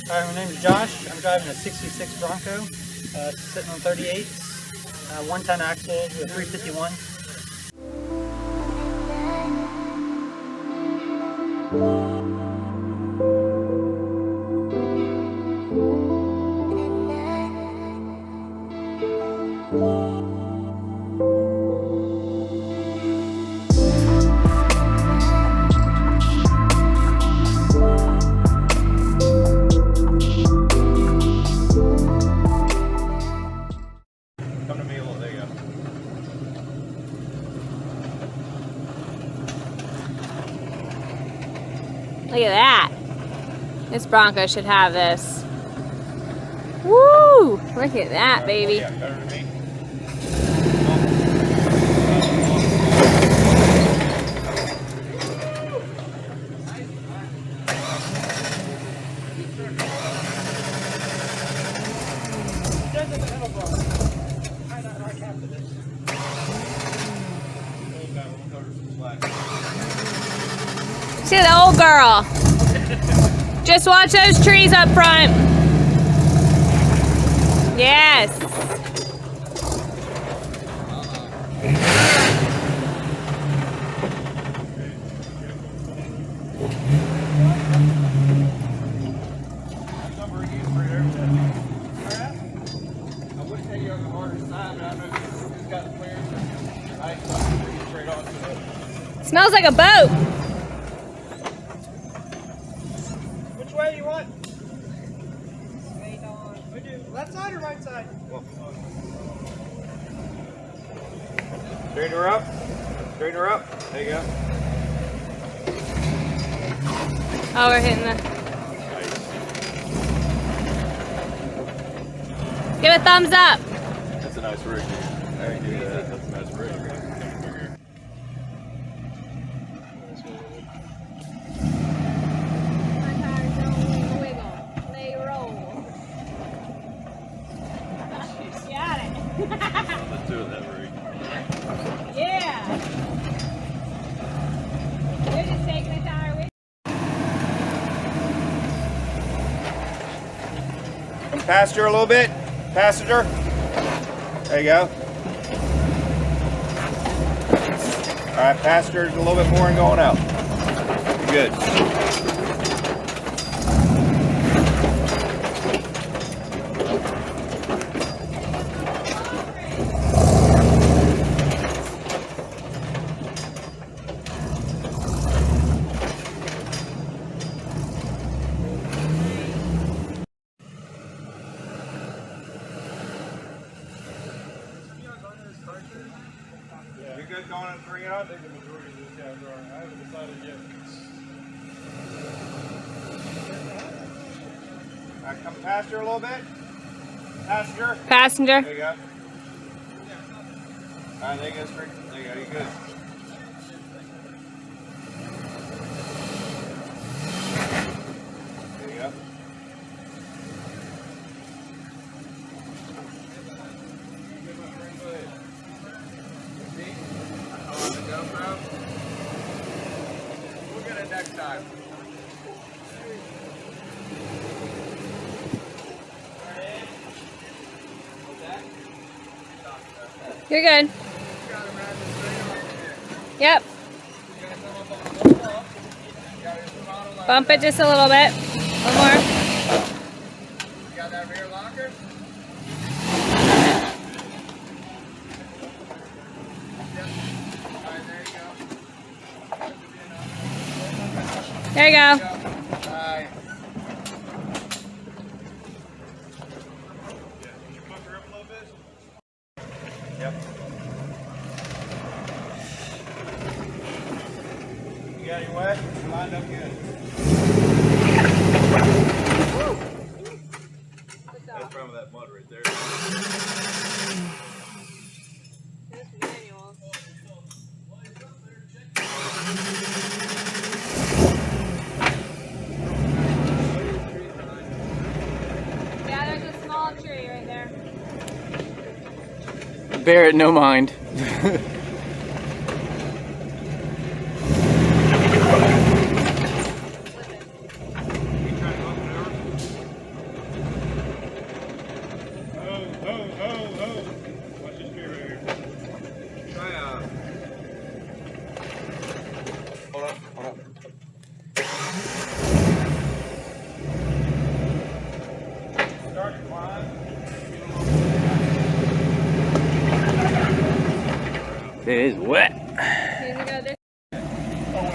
Hi, my name is Josh. I'm driving a 66 Bronco, sitting on 38s, 1-ton axle with a 351. Come to me a little, there you go. Look at that. This Bronco should have this. Woo! Look at that, baby. Yeah, better than me. See the old girl. Just watch those trees up front. Yes. Smells like a boat. Which way do you want? We do left side or right side? Straighten her up. Straighten her up. There you go. Oh, we're hitting the... Give a thumbs up. That's a nice rig, dude. I can do that. That's a nice rig. Let's do it that rig. Yeah. We're just taking a tire with. Come past her a little bit. Passenger. There you go. All right, past her a little bit more and going out. You're good. You good going and bring it up? I think the majority of this guys are. I haven't decided yet. All right, come past her a little bit. Passenger. Passenger. There you go. All right, there you go, straight. There you go, you're good. There you go. We'll get it next time. You're good. Yep. Bump it just a little bit. One more. You got that rear locker? There you go. Bye. Yep. You got your wet? You lined up good. Woo. That's from that mud right there. Yeah, there's a small tree right there. Bear it, no mind.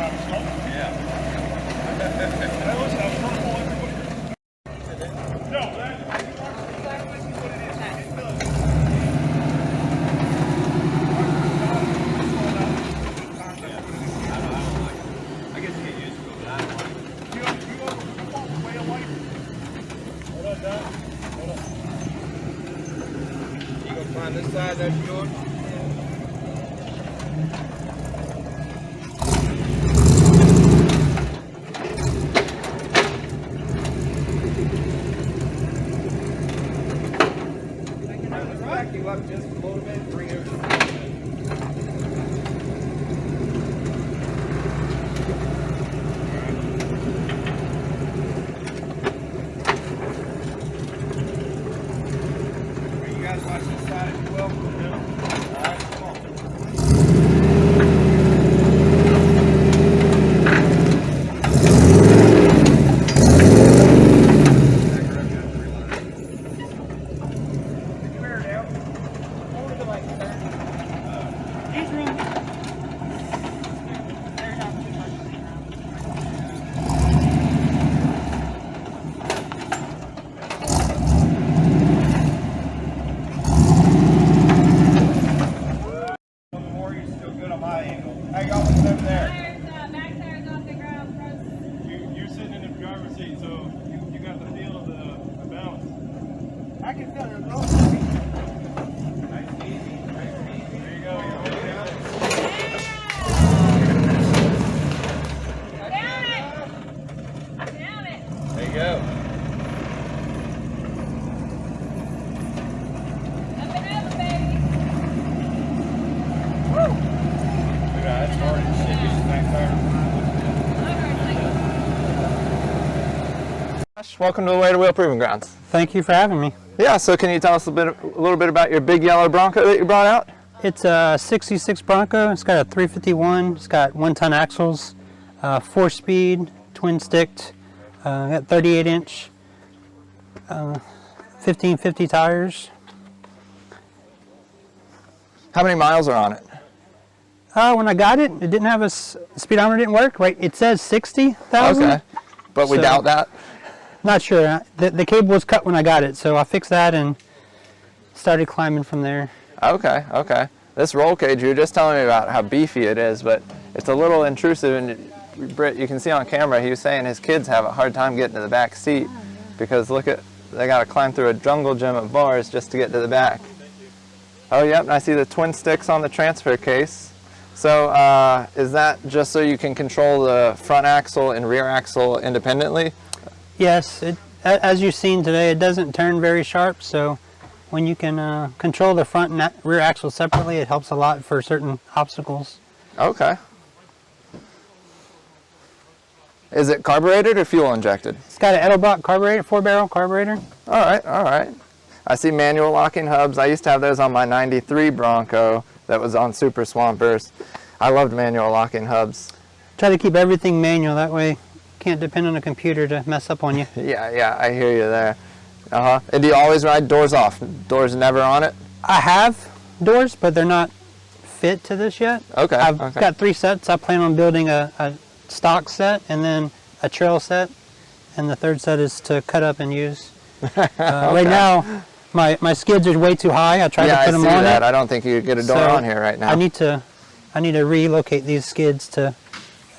On this side, that's yours. Back you up just a little bit, bring it. You guys watch this side as well. All right, come on. I can feel your nose. Nice and easy. Nice and easy. There you go. You're holding down. Down it. Down it. There you go. Up and over, baby. Woo. Look at that. It's hard as shit. Use the back tire. Welcome to the W2W Proving Grounds. Thank you for having me. Yeah, so can you tell us a little bit about your big yellow Bronco that you brought out? It's a 66 Bronco. It's got a 351. It's got 1-ton axles, 4-speed, twin sticked, got 38-inch, 1550 tires. How many miles are on it? When I got it, it didn't have speedometer didn't work. Right, it says 60,000. Okay, but we So- doubt that. Not sure. The cable was cut when I got it, so I fixed that and started climbing from there. Okay, okay. This roll cage, you were just telling me about how beefy it is, but it's a little intrusive, and Britt, you can see on camera, he was saying his kids have a hard time getting to the back seat because look at, they got to climb through a jungle gym of bars just to get to the back. Oh, yep, and I see the twin sticks on the transfer case. So is that just so you can control the front axle and rear axle independently? Yes, as you've seen today, it doesn't turn very sharp, so when you can control the front and rear axle separately, it helps a lot for certain obstacles. Okay. Is it carbureted or fuel injected? It's got an Edelbrock carburetor, 4-barrel carburetor. All right, all right. I see manual locking hubs. I used to have those on my 93 Bronco that was on Super Swampers. I loved manual locking hubs. Try to keep everything manual, that way can't depend on a computer to mess up on you. Yeah, I hear you there. And do you always ride doors off? Doors never on it? I have doors, but they're not fit to this yet. Okay. I've okay. got 3 sets. I plan on building a stock set and then a trail set, and the 3rd set is to cut up and use. Okay. Right now, my skids are way too high. I tried to put them I see on that. it. I don't think you could get a door So, on here right now. I need to relocate these skids to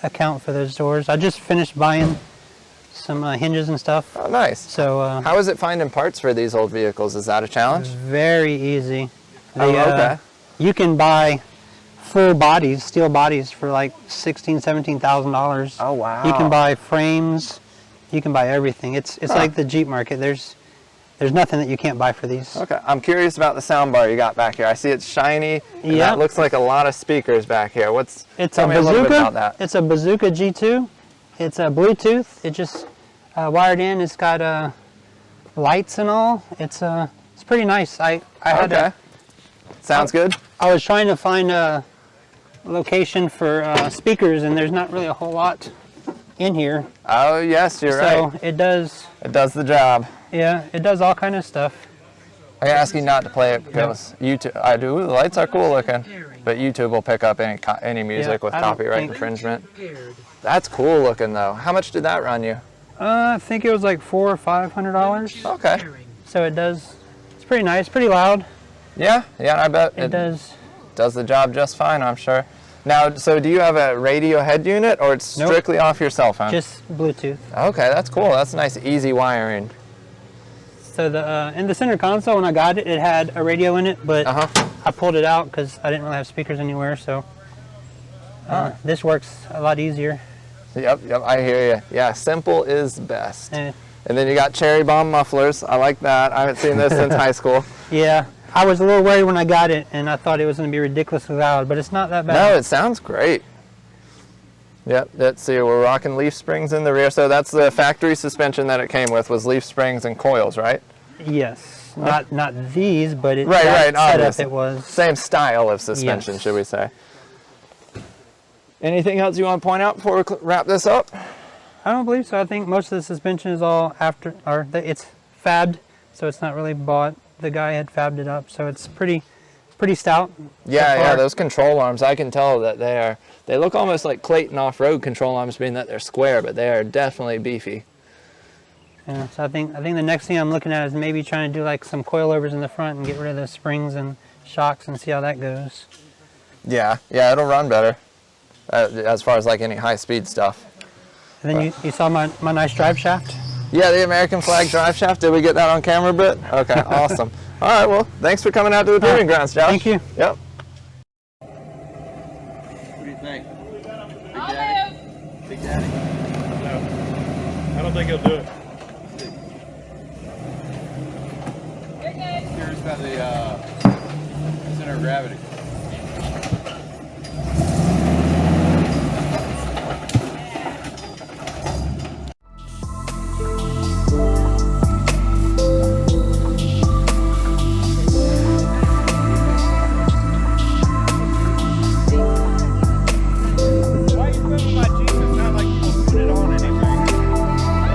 account for those doors. I just finished buying some hinges and stuff. Oh, nice. So how is it finding parts for these old vehicles? Is that a challenge? very easy. Okay. You can buy full bodies, steel bodies, for like $16,000–$17,000. Oh, wow. You can buy frames. You can buy everything. It's like the Jeep market. There's nothing that you can't buy for these. Okay, I'm curious about the sound bar you got back here. I see it's shiny, and Yeah. that looks like a lot of speakers back here. It's tell a me a little bit about Bazooka. that. It's a Bazooka G2. It's a Bluetooth. It just wired in. It's got lights and all. It's pretty nice. I had Okay. Sounds good. I was trying to find a location for speakers, and there's not really a whole lot in here. Oh, yes, you're So right. it does. It does the job. Yeah, it does all kind of stuff. I ask you not to play it because I do. The lights are cool looking. But YouTube will pick up any music with I don't copyright think- infringement. That's cool looking though. How much did that run you? I think it was like $400 or $500. Okay. So it's pretty nice, pretty loud. Yeah, I bet It does. does the job just fine, I'm sure. Now, so do you have a radio head unit or it's Nope. strictly off your cell phone? Just Bluetooth. Okay, that's cool. That's nice, easy wiring. So in the center console, when I got it, it had a radio in it, but I pulled it out because I didn't really have speakers anywhere. So this works a lot easier. Yep, I hear you. Yeah, simple is best. Eh, And then you got cherry bomb mufflers. I like that. I haven't seen this since high school. yeah, I was a little worried when I got it, and I thought it was going to be ridiculously loud, but it's not that bad. No, it sounds great. Yep, let's see, we're rocking leaf springs in the rear. So that's the factory suspension that it came with, was leaf springs and coils, right? Yes, not these, but it Right, that setup obviously. it was. Same style of suspension, Yes. should we say. Anything else you want to point out before we wrap this up? I don't believe so. I think most of the suspension is all it's fabbed, so it's not really bought. The guy had fabbed it up, so it's pretty stout. Yeah, so yeah, far. those control arms, I can tell that they look almost like Clayton off-road control arms, being that they're square, but they are definitely beefy. Yeah, so I think the next thing I'm looking at is maybe trying to do like some coilovers in the front and get rid of the springs and shocks and see how that goes. Yeah, it'll run better as far as like any high-speed stuff. And then you saw my nice drive shaft? Yeah, the American flag drive shaft. Did we get that on camera, Britt? Okay, awesome. All right, well, thanks for coming out to the proving grounds, Josh. Thank you. Yep. What do you think? I'll move. Big Daddy? No, I don't think he'll do it. You're good. Curious about the center of gravity. Why are you filming my Jeep? It's not like you will put it on anything.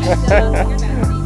You're